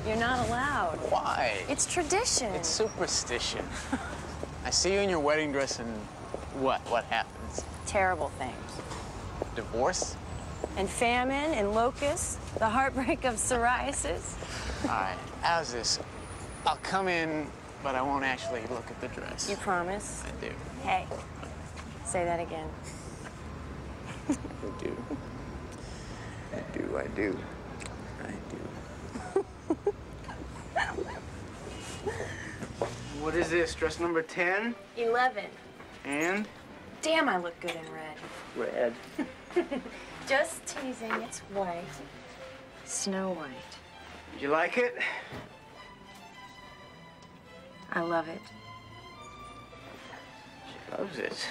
You're not allowed. Why? It's tradition. It's superstition. I see you in your wedding dress and what? What happens? Terrible things. Divorce? And famine and locusts, the heartbreak of psoriasis. All right, how's this? I'll come in, but I won't actually look at the dress. You promise? I do. Hey, say that again. I do. I do, I do. I do. What is this, dress number 10? 11. And? Damn, I look good in red. Red. Just teasing, it's white. Snow White. Did you like it? I love it. She loves it.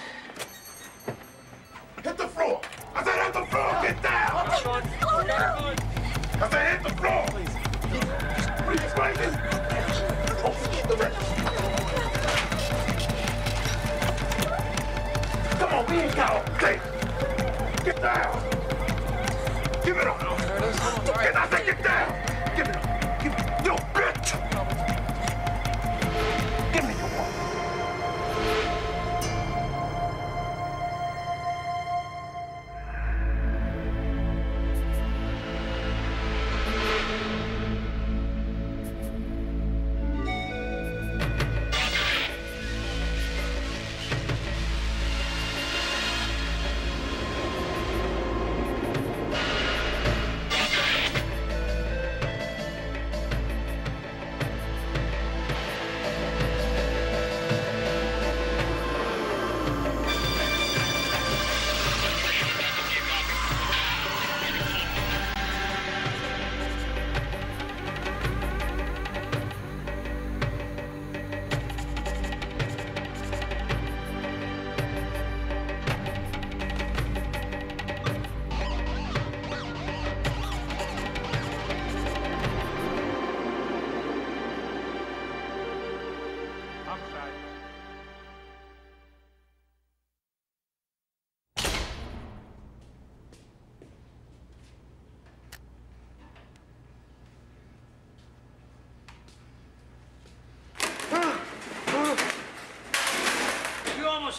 Hit the floor! I said hit the floor! Get down! Oh, no! I said hit the floor! Please, Brandon! Oh, get the rest. Come on, we ain't got all day. Get down! Give it up! Get, I said get down! Give it up! Give it up! Yo, bitch! Give me your one.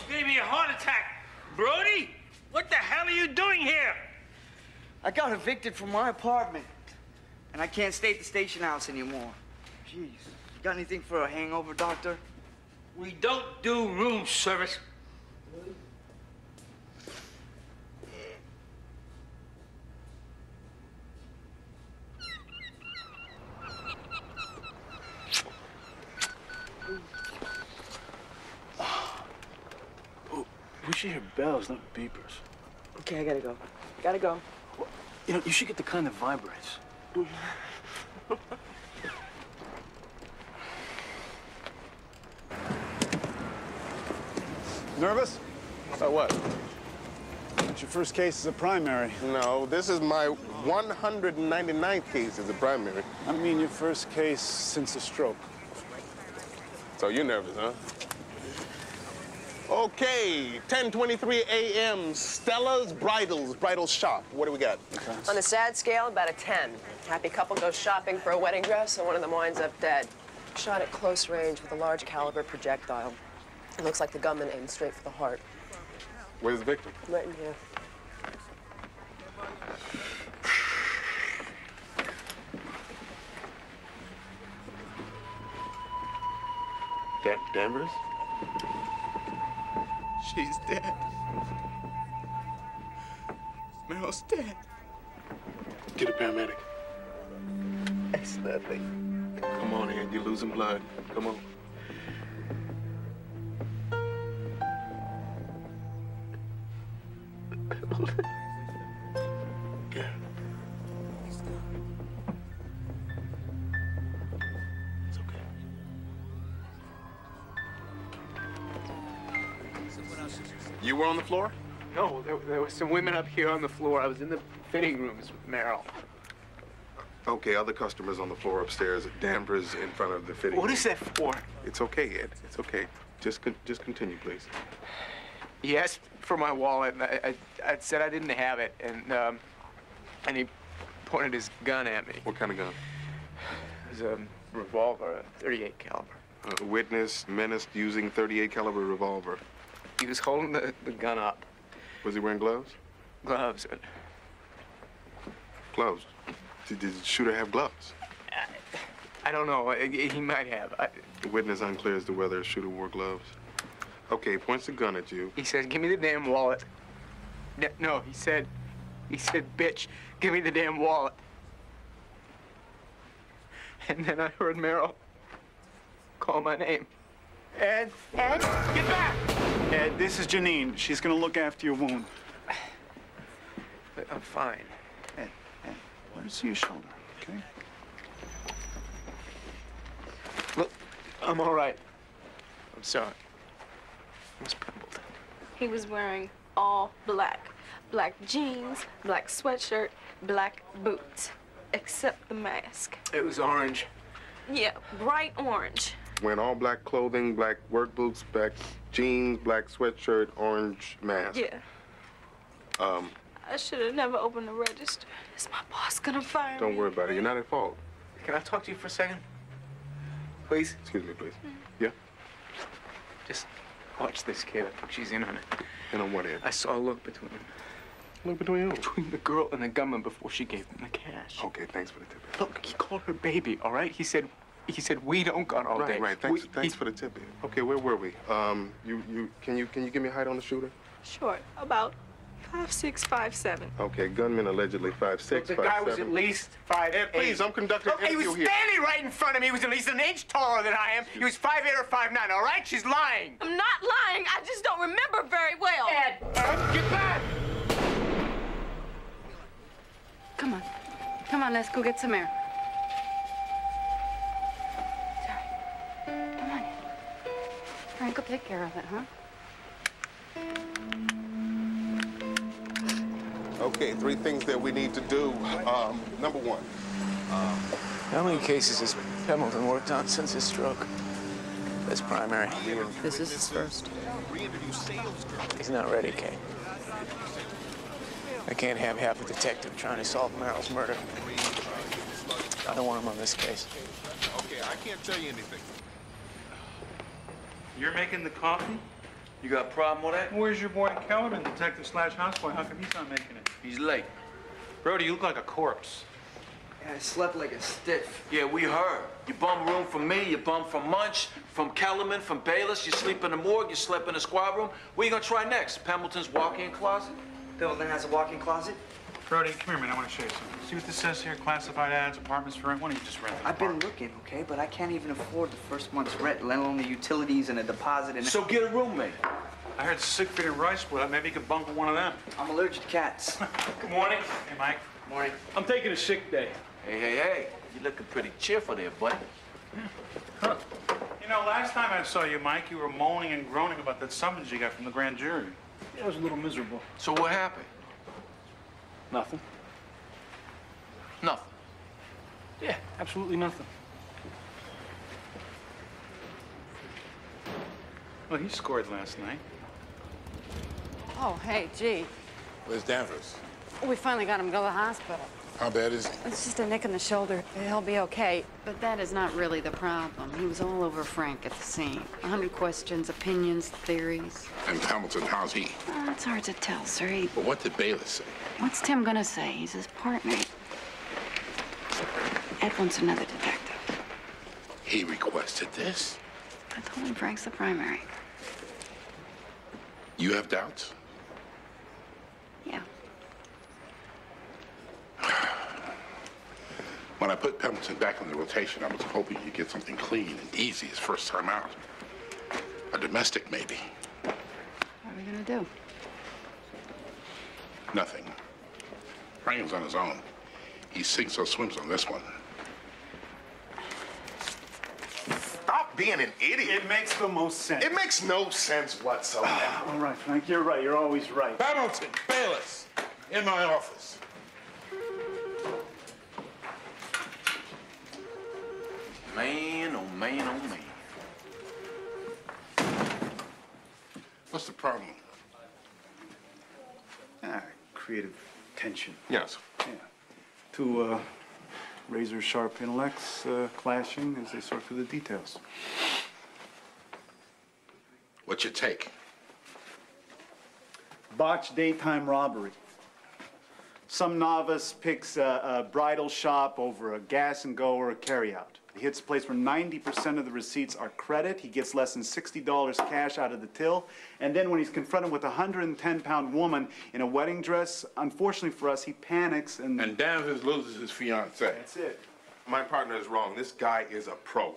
Gave me a heart attack. Brody, what the hell are you doing here? I got evicted from my apartment, and I can't stay at the station house anymore. Jeez, you got anything for a hangover, doctor? We don't do room service. We should hear bells, not beepers. Okay, I gotta go. Gotta go. Well, you know, you should get the kind that vibrates. Nervous? About what? It's your first case as a primary. No, this is my 199th case as a primary. I mean your first case since a stroke. So you're nervous, huh? Okay, 10:23 a.m. Stella's Bridal Shop. What do we got? Okay. On the sad scale, about a 10. Happy couple goes shopping for a wedding dress, and one of them winds up dead. Shot at close range with a large caliber projectile. It looks like the gunman aimed straight for the heart. Where's the victim? Right in here. Danvers? She's dead. Meryl's dead. Get a paramedic. It's nothing. Come on, Ed. You're losing blood. Come on. Yeah. It's okay. You were on the floor? No, there were some women up here on the floor. I was in the fitting rooms with Meryl. Okay, other customers on the floor upstairs. Danvers in front of the fitting What room. is that for? It's okay, Ed. It's okay. Just continue, please. He asked for my wallet, and I said I didn't have it, and he pointed his gun at me. What kind of gun? It was a revolver, a 38 caliber. A witness menaced using 38 caliber revolver. He was holding the gun up. Was he wearing gloves? Gloves. Gloves. Did the shooter have gloves? I don't know. He might have. The witness unclear as to whether the shooter wore gloves. Okay, he points the gun at you. He says, "Give me the damn wallet." No, he said, "Bitch, give me the damn wallet." And then I heard Meryl call my name. Ed, get back! Ed, this is Janine. She's gonna look after your wound. I'm fine. Ed, let her see your shoulder, okay? Look, I'm all right. I'm sorry. It was Pembleton. He was wearing all black. Black jeans, black sweatshirt, black boots. Except the mask. It was orange. Yeah, bright orange. Wearing all black clothing, black work boots, black jeans, black sweatshirt, orange mask. Yeah. I should have never opened the register. Is my boss gonna fire me? Don't worry about it. You're not at fault. Can I talk to you for a second? Please? Excuse me, please. Yeah? Just watch this kid. I think she's in on it. And on what end? I saw a look between them. Look between who? Between the girl and the gunman before she gave him the cash. Okay, thanks for the tip. Look, he called her baby, all right? He said, we don't gun all day. Right, thanks for the tip. Okay, where were we? Can you give me a height on the shooter? Sure, about 5'6", 5'7". Okay, gunman allegedly 5'6", The guy was at least 5'8". Ed, please, I'm conducting an He was interview here. standing right in front of me. He was at least an inch taller than I am. He was 5'8" or 5'9", all right? She's lying. I'm not lying. I just don't remember very well. Ed, get back! Come on. Come on, let's go get some air. Sorry. Come on. Frank will take care of it, huh? Okay, 3 things that we need to do. Number 1. How many cases has Pembleton worked on since his stroke? That's primary. This is his first. He's not ready, Kate. I can't have half a detective trying to solve Meryl's murder. I don't want him on this case. Okay, I can't tell you anything. You're making the coffee? You got a problem with that? Where's your boy Kellerman, detective / houseboy? How come he's not making it? He's late. Brody, you look like a corpse. Yeah, I slept like a stiff. Yeah, we heard. You bum room from me, you bum from Munch, from Kellerman, from Bayliss, you sleep in the morgue, you slept in the squad room. What are you gonna try next? Pembleton's walk-in closet? Pembleton has a walk-in closet? Brody, come here, man. I want to show you something. See what this says here? Classified ads, apartments for rent. Why don't you just rent an I've been apartment? looking, okay, but I can't even afford the first month's rent, let alone the utilities and a deposit and... So get a roommate. I heard 6 feet of rice split up. Maybe you could bunk with one of them. I'm allergic to cats. Good morning. Hey, Mike. Morning. I'm taking a sick day. Hey. You looking pretty cheerful there, buddy. Huh. You know, last time I saw you, Mike, you were moaning and groaning about that summons you got from the grand jury. I was a little miserable. So what happened? Nothing. Nothing. Yeah, absolutely nothing. Well, he scored last night. Oh, hey, gee. Where's Danvers? We finally got him to go to the hospital. How bad is he? It's just a nick in the shoulder. He'll be okay. But that is not really the problem. He was all over Frank at the scene. 100 questions, opinions, theories. And Pembleton, how's he? It's hard to tell, sir. But what did Bayliss say? What's Tim gonna say? He's his partner. Ed wants another detective. He requested this? I told him Frank's the primary. You have doubts? Yeah. When I put Pembleton back on the rotation, I was hoping you'd get something clean and easy his first time out. A domestic, maybe. What are we gonna do? Nothing. Franklin's on his own. He sinks or swims on this one. Stop being an idiot. It makes the most sense. It makes no sense whatsoever. All right, Frank, you're right. You're always right. Pembleton, Bayliss, in my office. Man, oh man, oh man. What's the problem? Creative tension. Yes. Yeah. Two razor-sharp intellects clashing as they sort through the details. What's your take? Botched daytime robbery. Some novice picks a bridal shop over a gas and go or a carryout. He hits a place where 90% of the receipts are credit. He gets less than $60 cash out of the till. And then when he's confronted with a 110-pound woman in a wedding dress, unfortunately for us, he panics and... And Danvers loses his fiancée. That's it. My partner is wrong. This guy is a pro.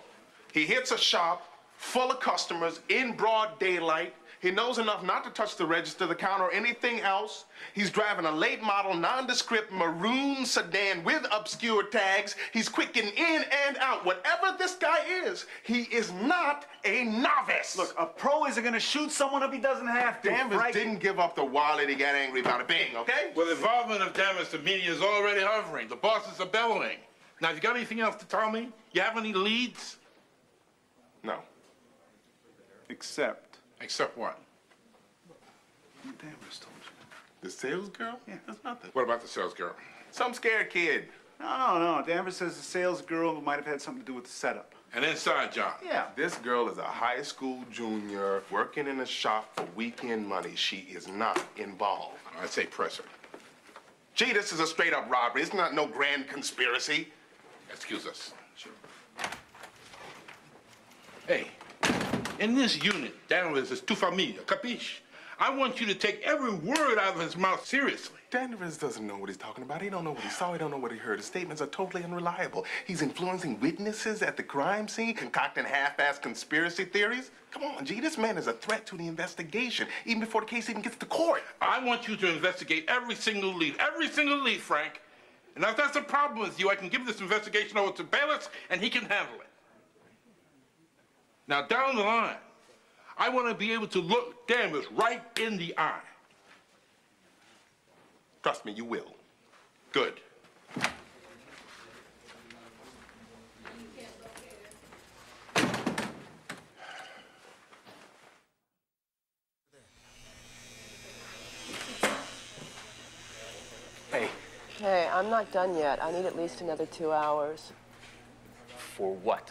He hits a shop full of customers in broad daylight. He knows enough not to touch the register, the counter, or anything else. He's driving a late model, nondescript maroon sedan with obscure tags. He's quick getting in and out. Whatever this guy is, he is not a novice. Look, a pro isn't gonna shoot someone if he doesn't have to. Danvers didn't give up the wallet. He got angry about it. Bing, okay? Well, the involvement of Danvers, the media is already hovering. The bosses are bellowing. Now, you got anything else to tell me? You have any leads? No. Except what? Danvers told you. The sales girl? Yeah. That's nothing. What about the sales girl? Some scared kid. No. Danvers says the sales girl might have had something to do with the setup. An inside job. Yeah. This girl is a high school junior working in a shop for weekend money. She is not involved. I'd say press her. Gee, this is a straight-up robbery. It's not no grand conspiracy. Excuse us. Sure. Hey, in this unit, Danvers is tu familia, capiche? I want you to take every word out of his mouth seriously. Danvers doesn't know what he's talking about. He don't know what he saw. He don't know what he heard. His statements are totally unreliable. He's influencing witnesses at the crime scene, concocting half-assed conspiracy theories. Come on, G, this man is a threat to the investigation, even before the case even gets to court. I want you to investigate every single lead, Frank. And if that's a problem with you, I can give this investigation over to Bayliss, and he can handle it. Now, down the line, I want to be able to look Danvers right in the eye. Trust me, you will. Good. Hey. Hey, I'm not done yet. I need at least another 2 hours. For what?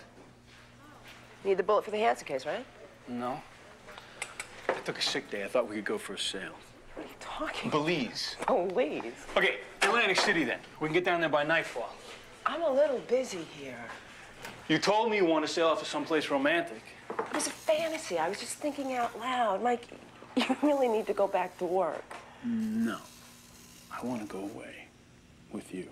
You need the bullet for the Hansen case, right? No. I took a sick day. I thought we could go for a sail. What are you talking Belize. about? Belize? Okay, Atlantic City then. We can get down there by nightfall. I'm a little busy here. You told me you want to sail off to someplace romantic. It was a fantasy. I was just thinking out loud. Mike, you really need to go back to work. No. I want to go away with you.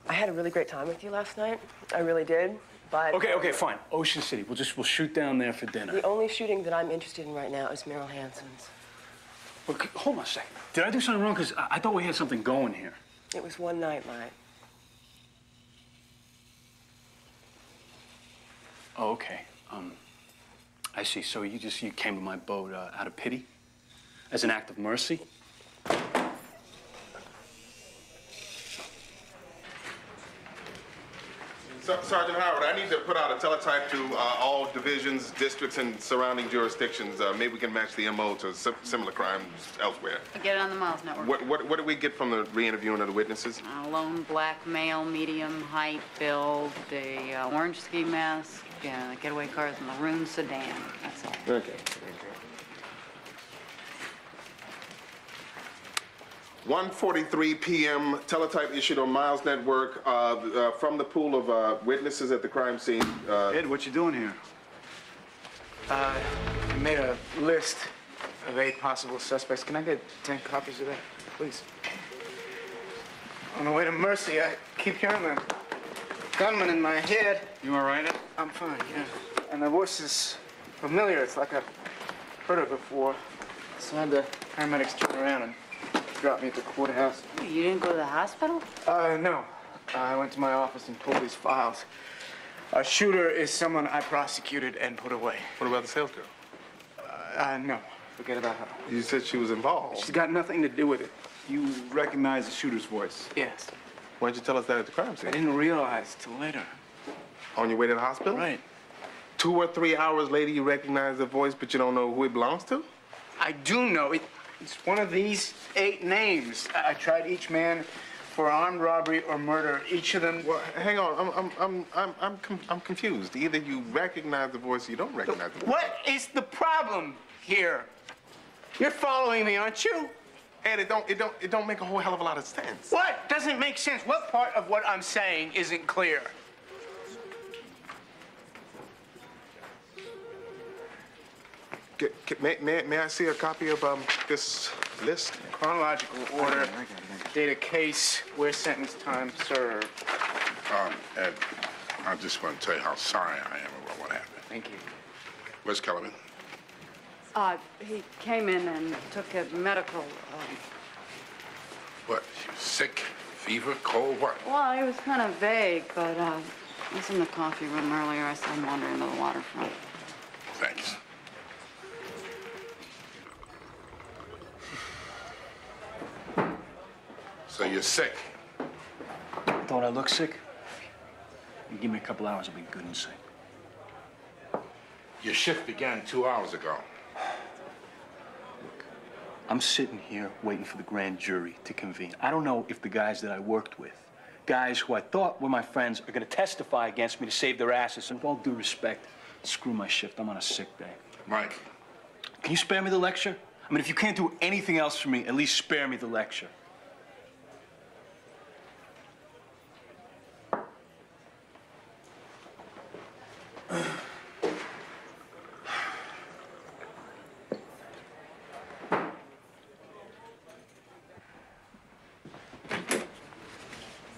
I had a really great time with you last night. I really did, but... Okay, fine. Ocean City. We'll shoot down there for dinner. The only shooting that I'm interested in right now is Merrill Hansen's. Well, hold on a second. Did I do something wrong? Because I thought we had something going here. It was one night, Mike. Oh, okay. I see. So you came to my boat out of pity? As an act of mercy? Sergeant Howard, I need to put out a teletype to all divisions, districts, and surrounding jurisdictions. Maybe we can match the MO to similar crimes elsewhere. Get it on the Miles Network. What do we get from the re-interviewing of the witnesses? Lone black male, medium height, build, the orange ski mask, getaway car's maroon sedan. That's all. Okay. 1:43 p.m. Teletype issued on Miles Network from the pool of witnesses at the crime scene. Ed, what you doing here? I made a list of 8 possible suspects. Can I get 10 copies of that, please? On the way to Mercy, I keep hearing the gunman in my head. You all right, Ed? I'm fine, yeah. And the voice is familiar. It's like I've heard it before. So I had the paramedics turn around and drop me at the courthouse. You didn't go to the hospital? No. I went to my office and pulled these files. A shooter is someone I prosecuted and put away. What about the sales girl? No. Forget about her. You said she was involved. She's got nothing to do with it. You recognize the shooter's voice? Yes. Why didn't you tell us that at the crime scene? I didn't realize till later. On your way to the hospital? Right. 2 or 3 hours later, you recognize the voice, but you don't know who it belongs to? I do know it. It's one of these 8 names. I tried each man for armed robbery or murder. Each of them. Well, hang on. I'm confused. Either you recognize the voice or you don't recognize the voice. What is the problem here? You're following me, aren't you? And it don't make a whole hell of a lot of sense. What doesn't make sense? What part of what I'm saying isn't clear? May I see a copy of this list? Chronological order, date of case, where sentence time served. Ed, I just want to tell you how sorry I am about what happened. Thank you. Where's Kellerman? He came in and took a medical, What? She was sick? Fever? Cold? What? Well, he was kind of vague, but, he was in the coffee room earlier. I saw him wandering to the waterfront. Thanks. So you're sick? Thought I looked sick? You give me a couple hours, I'll be good and sick. Your shift began 2 hours ago. I'm sitting here waiting for the grand jury to convene. I don't know if the guys that I worked with, guys who I thought were my friends, are gonna testify against me to save their asses. And with all due respect, screw my shift. I'm on a sick day. Mike. Can you spare me the lecture? I mean, if you can't do anything else for me, at least spare me the lecture.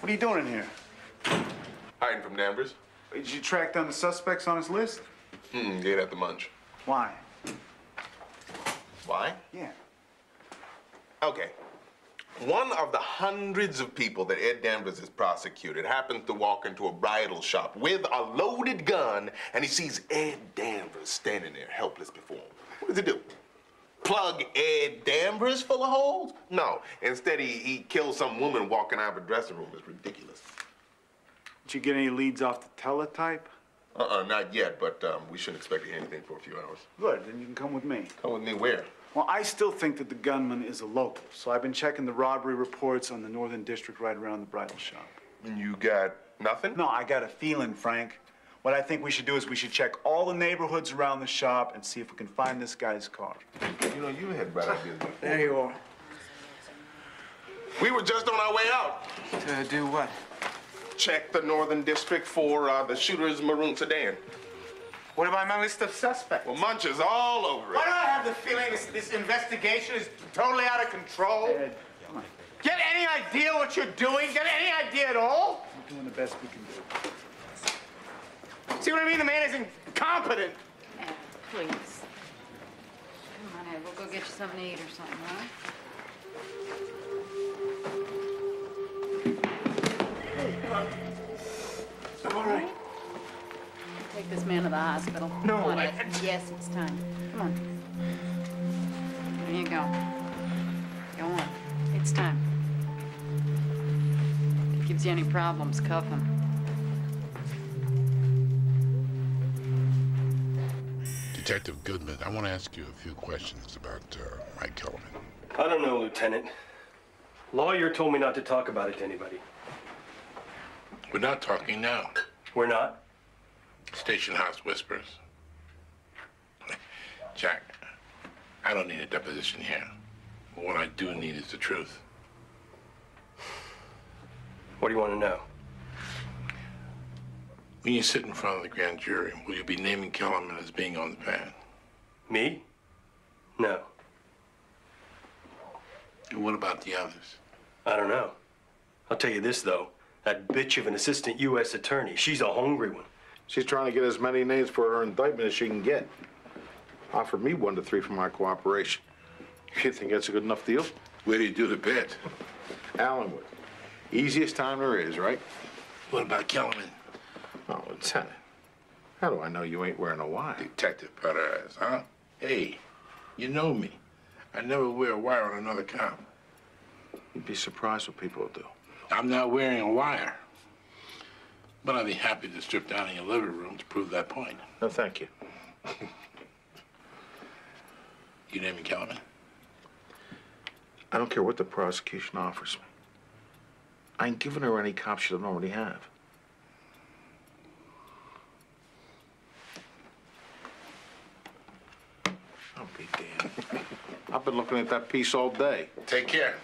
What are you doing in here? Hiding from Danvers. Did you track down the suspects on his list? Get at the munch. Why? Why? Yeah. Okay. One of the hundreds of people that Ed Danvers has prosecuted happens to walk into a bridal shop with a loaded gun, and he sees Ed Danvers standing there helpless before him. What does he do? Plug Ed Danvers full of holes? No. Instead, he kills some woman walking out of a dressing room. It's ridiculous. Did you get any leads off the teletype? Not yet, but we shouldn't expect to hear anything for a few hours. Good, then you can come with me. Come with me where? Well, I still think that the gunman is a local, so I've been checking the robbery reports on the Northern District right around the bridal shop. And you got nothing? No, I got a feeling, Frank. What I think we should do is we should check all the neighborhoods around the shop and see if we can find this guy's car. You know, you had bright ideas before. There you are. We were just on our way out. To do what? Check the Northern District for the shooter's maroon sedan. What about my list of suspects? Well, Munch is all over it. Why do I have the feeling this investigation is totally out of control? Ed, come on. Get any idea what you're doing? Get any idea at all? We're doing the best we can do. See what I mean? The man is incompetent. Ed, please. Come on, Ed, we'll go get you something to eat or something, huh? All right. Take this man to the hospital. No, Come on, Ed. Yes, it's time. Come on. There you go. Go on. It's time. If it gives you any problems, cuff him. Detective Goodman, I want to ask you a few questions about Mike Kellerman. I don't know, Lieutenant. Lawyer told me not to talk about it to anybody. We're not talking now. We're not? Station house whispers. Jack, I don't need a deposition here. But what I do need is the truth. What do you want to know? When you sit in front of the grand jury, will you be naming Kellerman as being on the pad? Me? No. And what about the others? I don't know. I'll tell you this, though. That bitch of an assistant U.S. attorney, she's a hungry one. She's trying to get as many names for her indictment as she can get. Offered me 1 to 3 for my cooperation. You think that's a good enough deal? Where do you do the bid? Allenwood. Easiest time there is, right? What about Kellerman? Oh, Lieutenant. How do I know you ain't wearing a wire? Detective Perez, huh? Hey, you know me. I never wear a wire on another cop. You'd be surprised what people will do. I'm not wearing a wire. But I'd be happy to strip down in your living room to prove that point. No, thank you. You naming Kellerman? I don't care what the prosecution offers me. I ain't giving her any cops she doesn't already have. I'll be damned. I've been looking at that piece all day. Take care.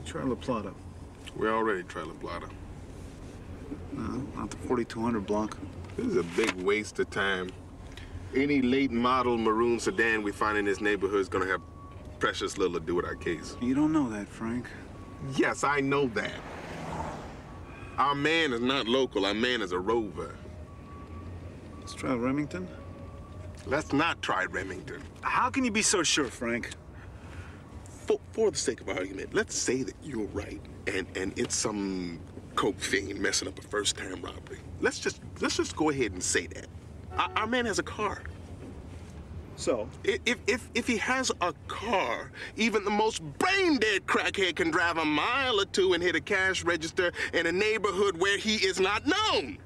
Try La Plata. We're already trailing Plata. No, not the 4200 block. This is a big waste of time. Any late model maroon sedan we find in this neighborhood is gonna have precious little to do with our case. You don't know that, Frank. Yes, I know that. Our man is not local. Our man is a rover. Let's try Remington. Let's not try Remington. How can you be so sure, Frank? For the sake of argument, let's say that you're right, and it's some coke fiend messing up a first-time robbery. Let's just go ahead and say that. Our man has a car. So? If he has a car, even the most brain-dead crackhead can drive a mile or two and hit a cash register in a neighborhood where he is not known.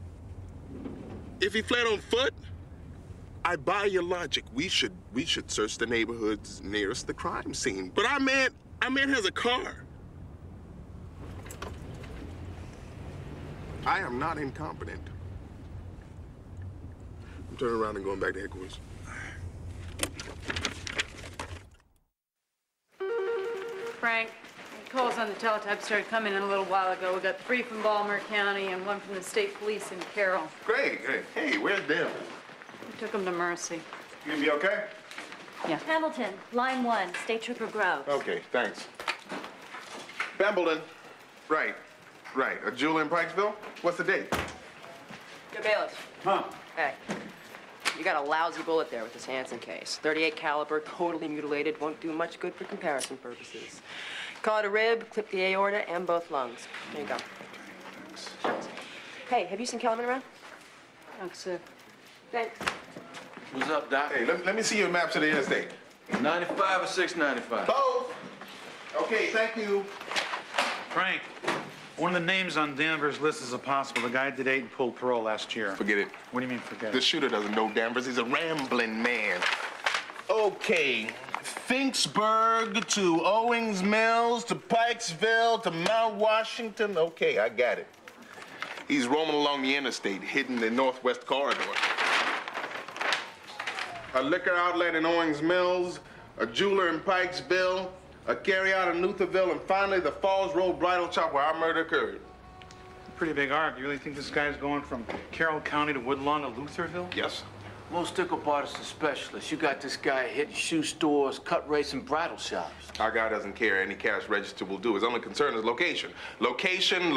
If he fled on foot, I buy your logic. We should search the neighborhoods nearest the crime scene. But our man has a car. I am not incompetent. I'm turning around and going back to headquarters. Frank, calls on the teletype started coming in a little while ago. We got 3 from Baltimore County and 1 from the state police in Carroll. Great. Hey, where's Danvers? We took him to Mercy. You gonna be okay? Yeah. Pembleton, line 1, State Trooper Groves. Okay, thanks. Pembleton. Right. A jeweler in Pikesville? What's the date? Good Bayliss. Huh? Hey, you got a lousy bullet there with this Hansen case. 38 caliber, totally mutilated, won't do much good for comparison purposes. Call it a rib, clip the aorta, and both lungs. There you go. Thanks. Hey, have you seen Kellerman around? Thanks, sir. Thanks. What's up, Doc? Hey, let me see your maps of the interstate. 95 or 695? Both. Okay, thank you. Frank, one of the names on Danvers' list is a possible. The guy did 8 and pulled parole last year. Forget it. What do you mean, forget The it? shooter doesn't know Danvers. He's a rambling man. Okay. Finksburg to Owings Mills to Pikesville to Mount Washington. Okay, I got it. He's roaming along the interstate, hitting the northwest corridor. A liquor outlet in Owings Mills, a jeweler in Pikesville, a carryout in Lutherville, and finally the Falls Road bridal shop where our murder occurred. Pretty big arc. You really think this guy's going from Carroll County to Woodlawn to Lutherville? Yes. Most stick-up artists are specialists. You got this guy hitting shoe stores, cut rates, and bridal shops. Our guy doesn't care. Any cash register will do. His only concern is location. Location.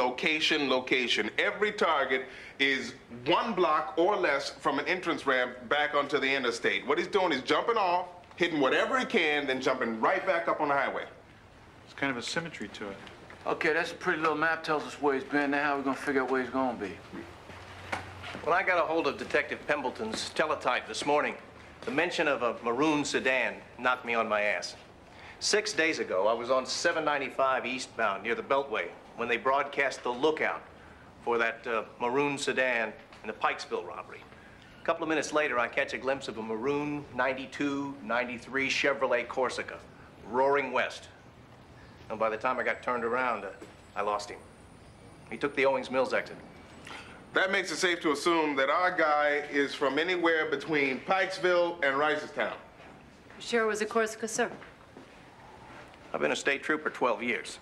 Every target is 1 block or less from an entrance ramp back onto the interstate. What he's doing is jumping off, hitting whatever he can, then jumping right back up on the highway. There's kind of a symmetry to it. Okay, that's a pretty little map. Tells us where he's been. Now how are we gonna figure out where he's gonna be? When I got a hold of Detective Pembleton's teletype this morning, the mention of a maroon sedan knocked me on my ass. 6 days ago, I was on 795 eastbound near the Beltway when they broadcast the lookout for that maroon sedan in the Pikesville robbery. A couple of minutes later, I catch a glimpse of a maroon 92, 93 Chevrolet Corsica, roaring west. And by the time I got turned around, I lost him. He took the Owings Mills exit. That makes it safe to assume that our guy is from anywhere between Pikesville and Ricestown. You sure it was a Corsica, sir? I've been a state trooper 12 years.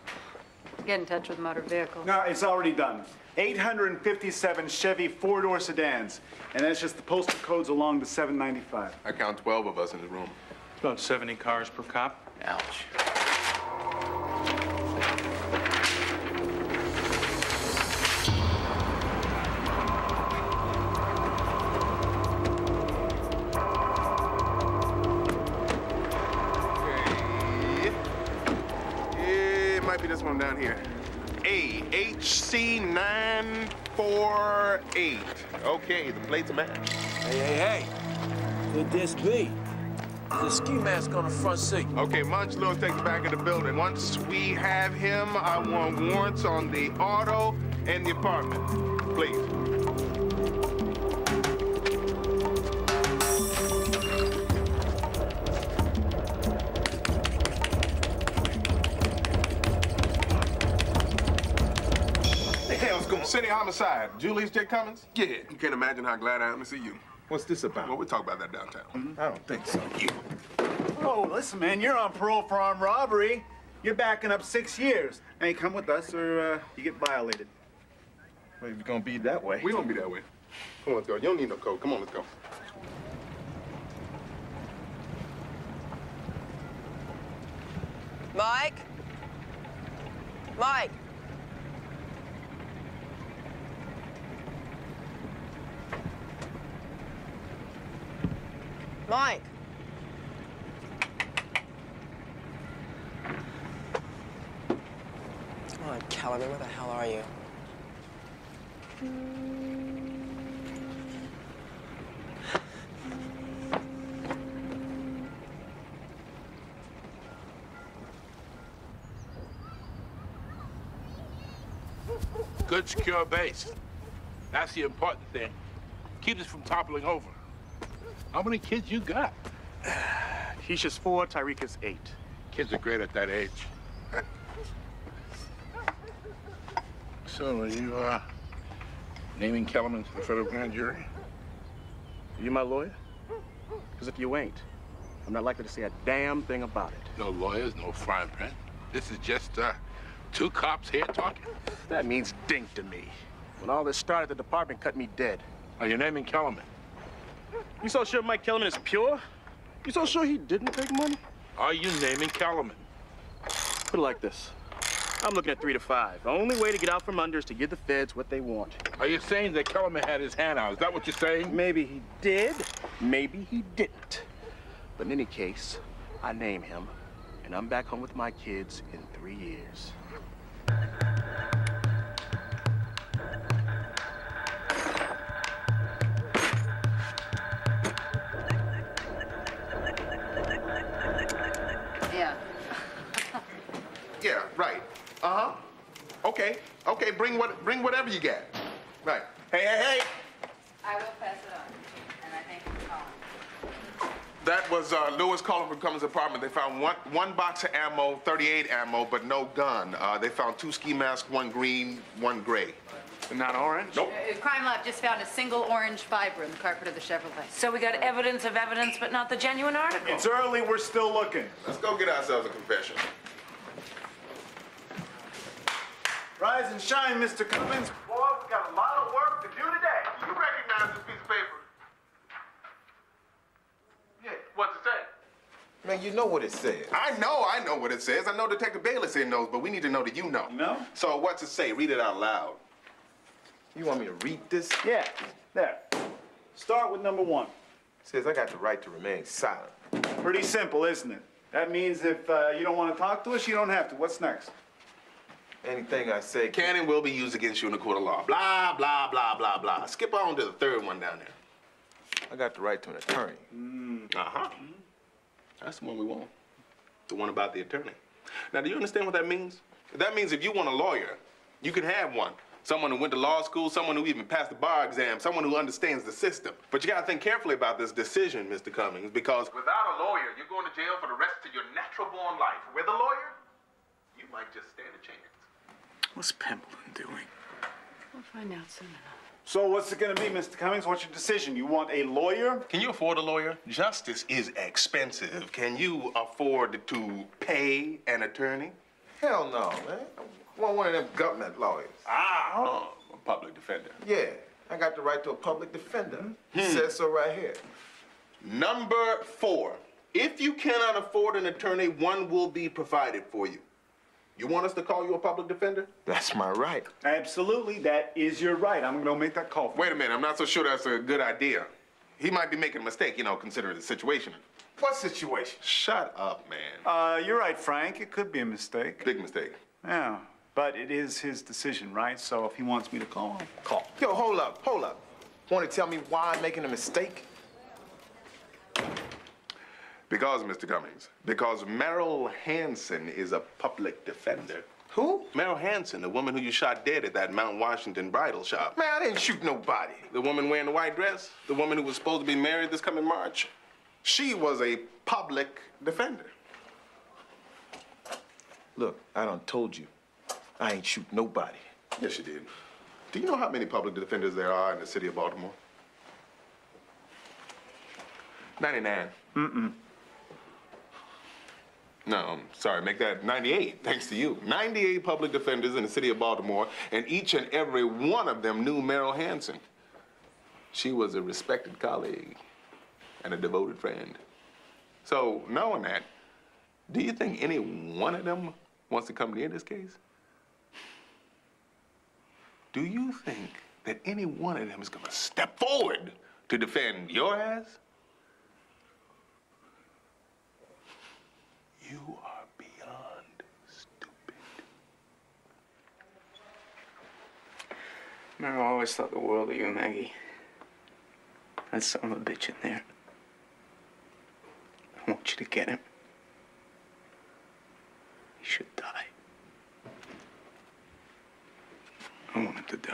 Get in touch with motor vehicles. No, it's already done. 857 Chevy 4-door sedans. And that's just the postal codes along the 795. I count 12 of us in the room. About 70 cars per cop. Ouch. This one down here. AHC948. Okay, the plates match. Hey. Could this be? There's a ski mask on the front seat. Okay, Munch Lewis takes the back of the building. Once we have him, I want warrants on the auto and the apartment. Please. City Homicide. Julius J. Cummings? Yeah, you can't imagine how glad I am to see you. What's this about? Well, we'll talk about that downtown. I don't think so. Oh, listen, man, you're on parole for armed robbery. You're backing up 6 years. Hey, come with us or you get violated. Well, if you're gonna be that way. We don't be that way. Come on, let's go. You don't need no code. Come on, let's go. Mike? Mike? Mike? Come on, Kellerman, where the hell are you? Good, secure base. That's the important thing. Keep us from toppling over. How many kids you got? Keisha's 4, Tyreeka's 8. Kids are great at that age. So, are you, naming Kellerman to the federal grand jury? Are you my lawyer? Because if you ain't, I'm not likely to say a damn thing about it. No lawyers, no frying pan. This is just, two cops here talking. That means dink to me. When all this started, the department cut me dead. Are you naming Kellerman? You so sure Mike Kellerman is pure? You so sure he didn't take money? Are you naming Kellerman? Put it like this. I'm looking at 3 to 5. The only way to get out from under is to give the feds what they want. Are you saying that Kellerman had his hand out? Is that what you're saying? Maybe he did, maybe he didn't. But in any case, I name him, and I'm back home with my kids in 3 years. Yeah. Yeah, right. Uh-huh. Okay. Okay, bring whatever you got. Right. Hey, hey, hey! I will pass it on, and I thank you for calling. That was Lewis calling from Cummings' apartment. They found one box of ammo, 38 ammo, but no gun. They found 2 ski masks, 1 green, 1 gray. And not orange? Nope. Crime Lab just found a single orange fiber in the carpet of the Chevrolet. So we got evidence of evidence, but not the genuine article. It's early, we're still looking. Let's go get ourselves a confession. Rise and shine, Mr. Cummings. Boy, we got a lot of work to do today. You recognize this piece of paper? Yeah, what's it say? Man, you know what it says. I know what it says. I know Detective Bayliss here knows, but we need to know that you know. No? So what's it say? Read it out loud. You want me to read this? Yeah, there. Start with number 1. It says I got the right to remain silent. Pretty simple, isn't it? That means if you don't want to talk to us, you don't have to. What's next? Anything I say can and will be used against you in a court of law. Blah, blah, blah, blah, blah. Skip on to the 3rd one down there. I got the right to an attorney. Uh-huh. That's the one we want. The one about the attorney. Now, do you understand what that means? That means if you want a lawyer, you can have one. Someone who went to law school, someone who even passed the bar exam, someone who understands the system. But you gotta think carefully about this decision, Mr. Cummings, because without a lawyer, you're going to jail for the rest of your natural-born life. With a lawyer, you might just stand a chance. What's Pembleton doing? We'll find out soon enough. So what's it gonna be, Mr. Cummings? What's your decision? You want a lawyer? Can you afford a lawyer? Justice is expensive. Can you afford to pay an attorney? Hell no, man. I want one of them government lawyers. A public defender. Yeah, I got the right to a public defender. It says so right here. Number 4. If you cannot afford an attorney, one will be provided for you. You want us to call you a public defender? That's my right. Absolutely, that is your right. I'm gonna make that call. Wait a minute, I'm not so sure that's a good idea. He might be making a mistake, you know, considering the situation. What situation? Shut up, man. You're right, Frank. It could be a mistake. Big mistake. Yeah, but it is his decision, right? So if he wants me to call, I'll call. Yo, hold up. Want to tell me why I'm making a mistake? Because, Mr. Cummings, because Merrill Hansen is a public defender. Who? Merrill Hansen, the woman who you shot dead at that Mount Washington bridal shop. Man, I didn't shoot nobody. The woman wearing the white dress? The woman who was supposed to be married this coming March? She was a public defender. Look, I done told you. I ain't shoot nobody. Yes, you did. Do you know how many public defenders there are in the city of Baltimore? 99. Mm-mm. No, I'm sorry, make that 98, thanks to you. 98 public defenders in the city of Baltimore, and each and every one of them knew Merrill Hansen. She was a respected colleague and a devoted friend. So, knowing that, do you think any one of them wants to come near this case? Do you think that any one of them is gonna step forward to defend your ass? You are beyond stupid. Merrill always thought the world of you, Maggie. That son of a bitch in there. I want you to get him. He should die. I want him to die.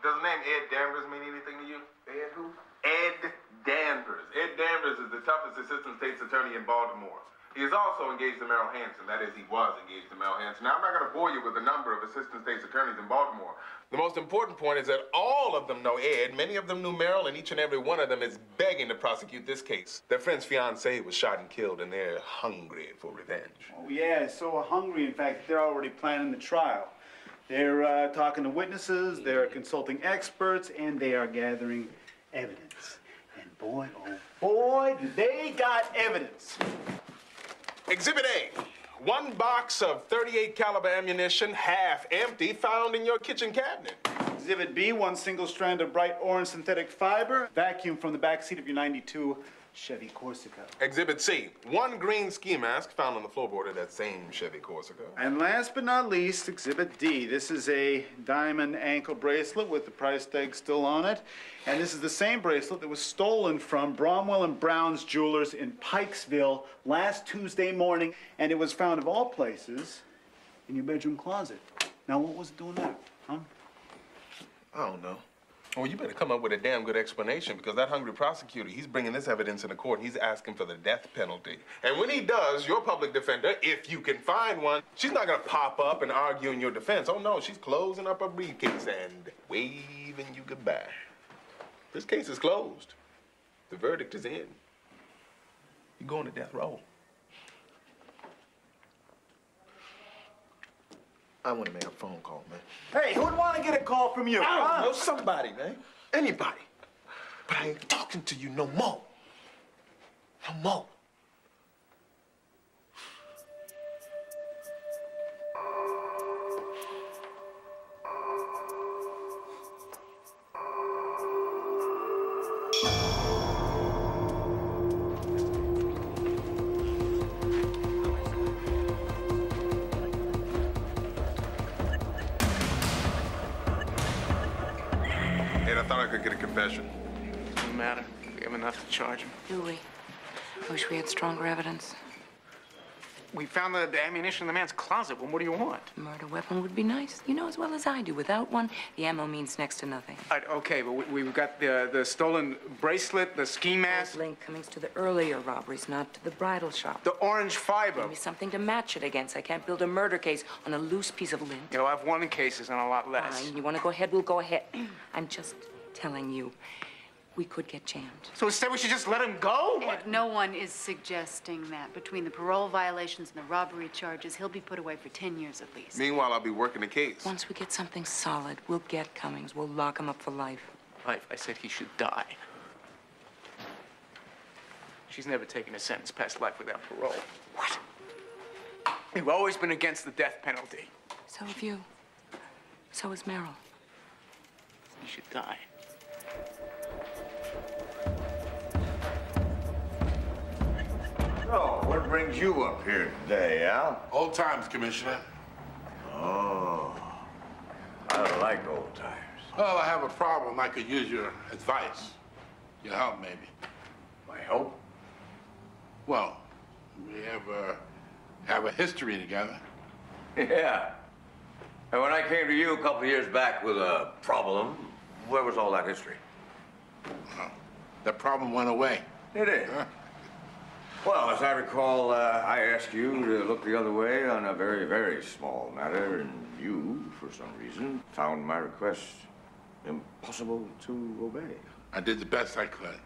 Does the name Ed Danvers mean anything to you? Ed who? Ed Danvers. Ed Danvers is the toughest assistant state's attorney in Baltimore. He is also engaged to Merrill Hansen. That is, he was engaged to Merrill Hansen. Now, I'm not going to bore you with the number of assistant state's attorneys in Baltimore. The most important point is that all of them know Ed, many of them knew Merrill, and each and every one of them is begging to prosecute this case. Their friend's fiancé was shot and killed, and they're hungry for revenge. Oh, yeah, so hungry, in fact, they're already planning the trial. They're talking to witnesses, they're consulting experts, and they are gathering evidence. And boy, oh boy, do they got evidence. Exhibit A, one box of .38 caliber ammunition, half empty, found in your kitchen cabinet. Exhibit B, one single strand of bright orange synthetic fiber, vacuum from the back seat of your '92 Chevy Corsica. Exhibit C, one green ski mask found on the floorboard of that same Chevy Corsica. And last but not least, Exhibit D. This is a diamond ankle bracelet with the price tag still on it. And this is the same bracelet that was stolen from Bromwell and Brown's Jewelers in Pikesville last Tuesday morning. And it was found, of all places, in your bedroom closet. Now, what was it doing there, huh? I don't know. Well, you better come up with a damn good explanation, because that hungry prosecutor, he's bringing this evidence into court, and he's asking for the death penalty. And when he does, your public defender, if you can find one, she's not gonna pop up and argue in your defense. Oh no, she's closing up her briefcase and waving you goodbye. This case is closed. The verdict is in. You're going to death row. I want to make a phone call, man. Hey, who would want to get a call from you? I don't know, somebody, man. Anybody. But I ain't talking to you no more. No more. I thought I could get a confession. Doesn't matter. We have enough to charge him. Do we? Wish we had stronger evidence. We found the ammunition in the man's closet. Well, what do you want? A murder weapon would be nice. You know as well as I do. Without one, the ammo means next to nothing. Okay, but we've got the stolen bracelet, the ski mask. Link comings to the earlier robberies, not to the bridal shop. The orange fiber. Give me something to match it against. I can't build a murder case on a loose piece of lint. You know, I've won cases on a lot less. Fine. You want to go ahead, we'll go ahead. I'm just telling you, we could get jammed. So instead we should just let him go? Ed, no one is suggesting that. Between the parole violations and the robbery charges, he'll be put away for 10 years at least. Meanwhile, I'll be working the case. Once we get something solid, we'll get Cummings. We'll lock him up for life. Life? I said he should die. She's never taken a sentence past life without parole. What? You've always been against the death penalty. So have you. So is Merrill. He should die. So, what brings you up here today, Al? Old times, Commissioner. Oh, I like old times. Well, I have a problem. I could use your advice. Your help, maybe. My help? Well, we have a history together. Yeah. And when I came to you a couple of years back with a problem, where was all that history? Well, that problem went away. It is? Huh? Well, as I recall, I asked you to look the other way on a very, very small matter, and you, for some reason, found my request impossible to obey. I did the best I could.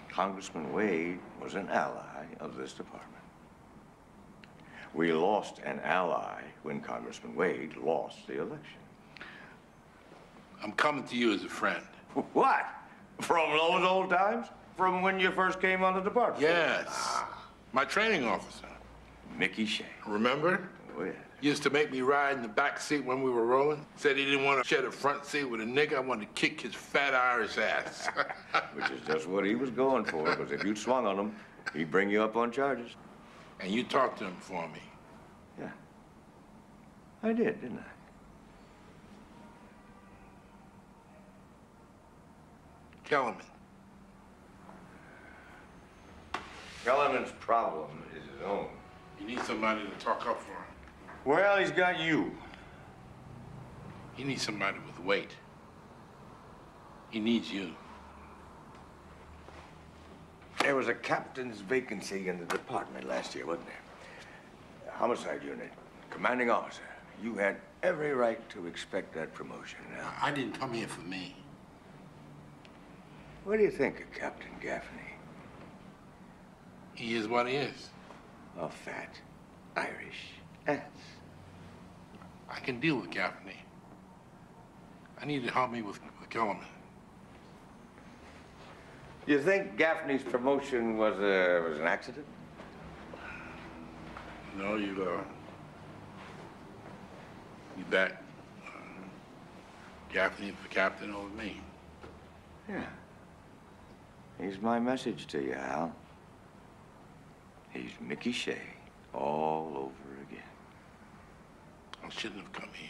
Congressman Wade was an ally of this department. We lost an ally when Congressman Wade lost the election. I'm coming to you as a friend. What? From those old times? From when you first came on the department? Yes. My training officer. Mickey Shea. Remember? Oh, yeah. Used to make me ride in the back seat when we were rolling. Said he didn't want to share the front seat with a nigga. I wanted to kick his fat Irish ass. Which is just what he was going for, because if you'd swung on him, he'd bring you up on charges. And you talked to him for me. Yeah. I did, didn't I? Kellerman. Kellerman's problem is his own. You need somebody to talk up for him. Well, he's got you. He needs somebody with weight. He needs you. There was a captain's vacancy in the department last year, wasn't there? Homicide unit, commanding officer. You had every right to expect that promotion. Now, I didn't come here for me. What do you think of Captain Gaffney? He is what he is. A fat Irish ass. I can deal with Gaffney. I need to help me with Kellerman. You think Gaffney's promotion was an accident? No, you bet Gaffney for captain over me. Yeah. Here's my message to you, Al. He's Mickey Shea all over again. I shouldn't have come here.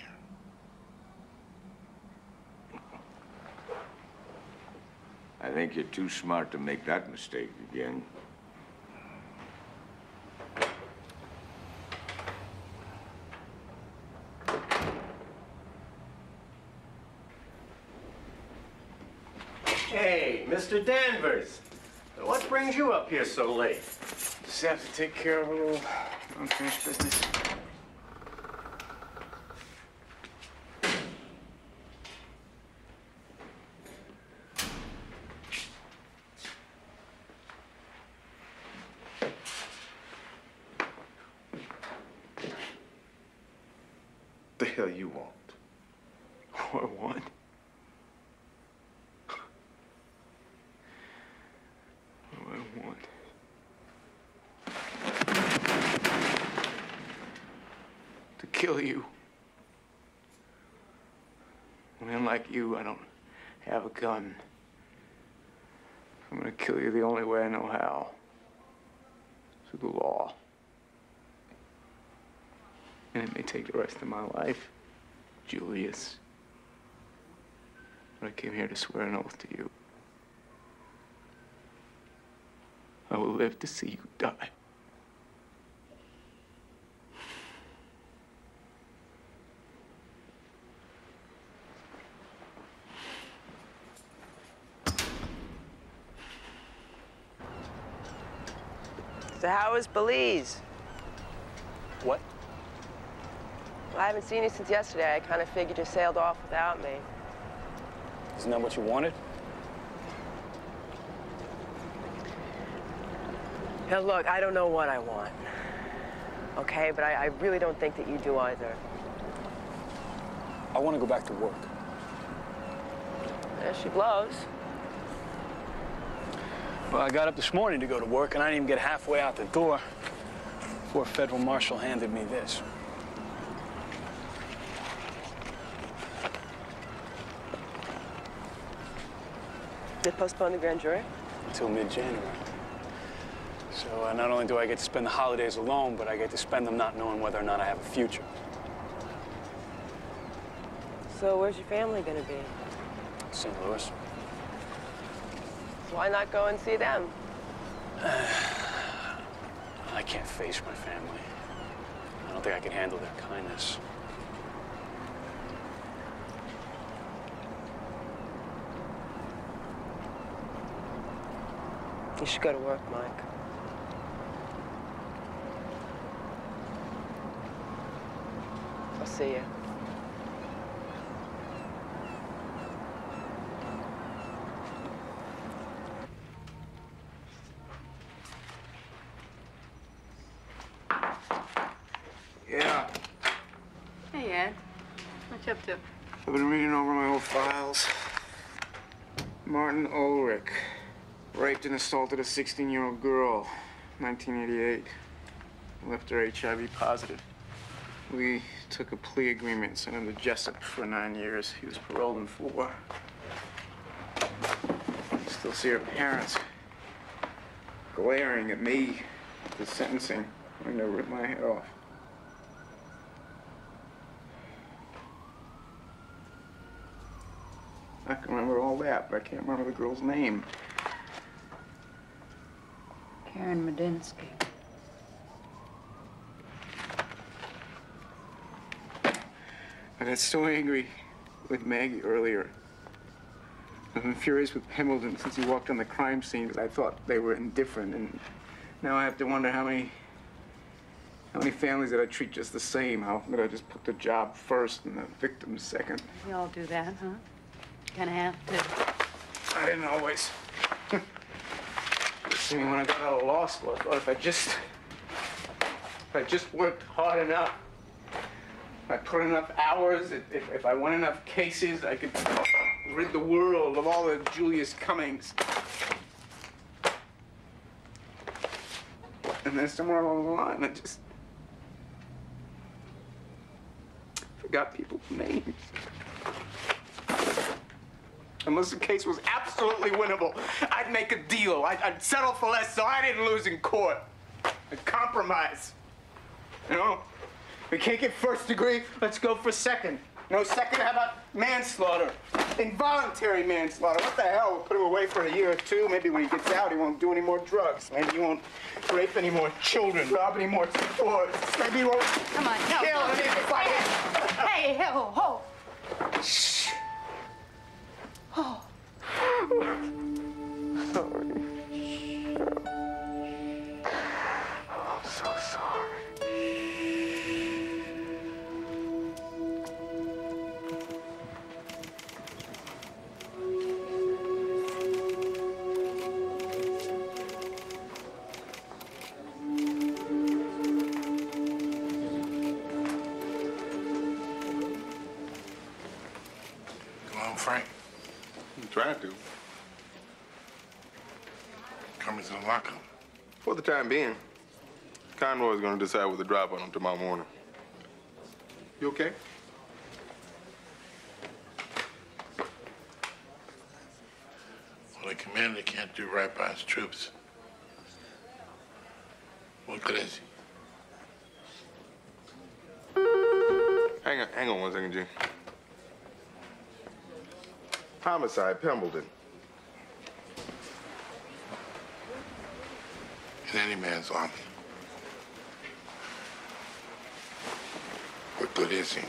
I think you're too smart to make that mistake again. Hey, Mr. Danvers. What brings you up here so late? Just have to take care of a little unfinished business. The hell you want? What I want? What I want? To kill you. A man like you, I don't have a gun. I'm gonna kill you the only way I know how. Through the law. And it may take the rest of my life, Julius. But I came here to swear an oath to you. I will live to see you die. So how was Belize? What? Well, I haven't seen you since yesterday. I kind of figured you sailed off without me. Isn't that what you wanted? Now, look, I don't know what I want, okay? But I really don't think that you do either. I want to go back to work. There she blows. Well, I got up this morning to go to work, and I didn't even get halfway out the door before a federal marshal handed me this. They postponed the grand jury? Until mid-January. So not only do I get to spend the holidays alone, but I get to spend them not knowing whether or not I have a future. So where's your family gonna be? St. Louis. Why not go and see them? I can't face my family. I don't think I can handle their kindness. You should go to work, Mike. see you. Yeah, Hey, Ed. What you up to? I've been reading over my old files. Martin Ulrich raped and assaulted a 16-year-old girl, 1988. Left her HIV positive. We took a plea agreement, sent him to Jessup for 9 years. He was paroled in 4. Still see her parents glaring at me at the sentencing when they ripped my head off. I can remember all that, but I can't remember the girl's name. Karen Medinsky. I got so angry with Maggie earlier. I've been furious with Pembleton since he walked on the crime scene because I thought they were indifferent, and now I have to wonder how many families did I treat just the same? How did I just put the job first and the victim second? We all do that, huh? Kinda have to. I didn't always. See, when I got out of law school, I thought if I just worked hard enough, if I put enough hours, if I won enough cases, I could rid the world of all the Julius Cummings. And then somewhere along the line, I just forgot people's names. Unless the case was absolutely winnable, I'd make a deal. I'd settle for less so I didn't lose in court. I'd compromise. You know? We can't get first degree, let's go for second. No second, how about manslaughter? Involuntary manslaughter. What the hell? We'll put him away for a year or 2. Maybe when he gets out, he won't do any more drugs. Maybe he won't rape any more children, rob any more stores. Maybe he won't Come on, no. kill any fight. Hey, ho, ho. Shh. Oh. Sorry. I'm so sorry. Come on, Frank. I'm trying to. Come into the lockup. For the time being. Conroy's gonna decide what to drop on him tomorrow morning. You okay? Well, the commander can't do right by his troops. What good is he? Hang on 1 second, G. Homicide, Pembleton. In any man's army. What good is he?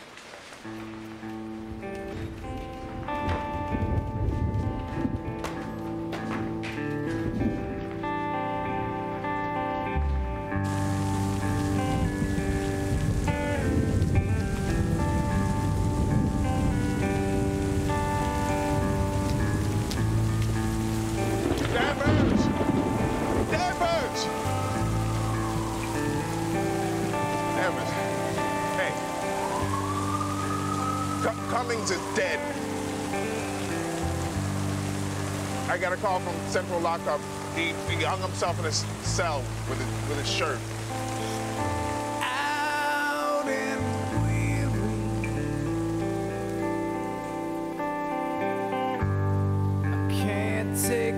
Danvers! Danvers! Danvers. Hey. Cummings is dead. I got a call from Central Lockup. He hung himself in his cell with his shirt. Out and weary, I can't take